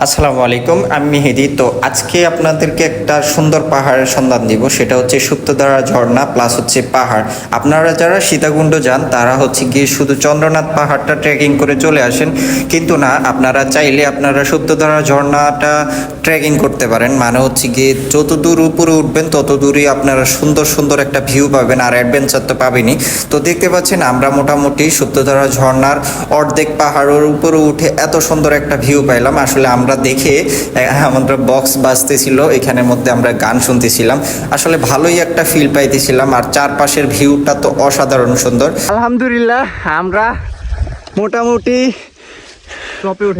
আসসালামু আলাইকুম, আমি মেহেদি। তো আজকে আপনাদেরকে একটা সুন্দর পাহাড়ের সন্ধান দিব, সেটা হচ্ছে সুপ্তধারা ঝর্ণা প্লাস হচ্ছে পাহাড়। আপনারা যারা সীতাকুণ্ড যান তারা হচ্ছে গিয়ে শুধু চন্দ্রনাথ পাহাড়টা ট্রেকিং করে চলে আসেন, কিন্তু না, আপনারা চাইলে আপনারা সুপ্তধারা ঝর্ণাটা ট্রেকিং করতে পারেন। মানে হচ্ছে গিয়ে যত দূর উপরে উঠবেন তত দূরই আপনারা সুন্দর সুন্দর একটা ভিউ পাবেন, আর অ্যাডভেঞ্চার তো পাবেনই। তো দেখতে পাচ্ছেন আমরা মোটামুটি সুপ্তধারা ঝর্ণার অর্ধেক পাহাড়ের উপরে উঠে এত সুন্দর একটা ভিউ পাইলাম। আসলে আমরা দেখে আমাদের বক্স বাজতেছিল, এখানের মধ্যে আমরা গান শুনতেছিলাম, আসলে ভালোই একটা ফিল পাইতেছিলাম। আর চারপাশের ভিউটা তো অসাধারণ সুন্দর। আলহামদুলিল্লাহ আমরা মোটামুটি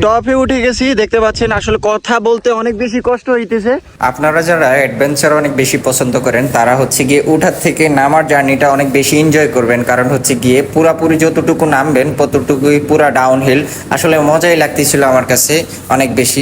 টপে উঠে গেছি। দেখতে পাচ্ছেন আসলে কথা বলতে অনেক বেশি কষ্ট হইতেছে। আপনারা যারা অ্যাডভেঞ্চার অনেক বেশি পছন্দ করেন তারা হচ্ছে গিয়ে উঠার থেকে নামার জার্নিটা অনেক বেশি এনজয় করবেন, কারণ হচ্ছে গিয়ে পুরাপুরি যতটুকু নামবেন ততটুকুই পুরা ডাউন হিল। আসলে মজাই লাগতেছিল আমার কাছে অনেক বেশি।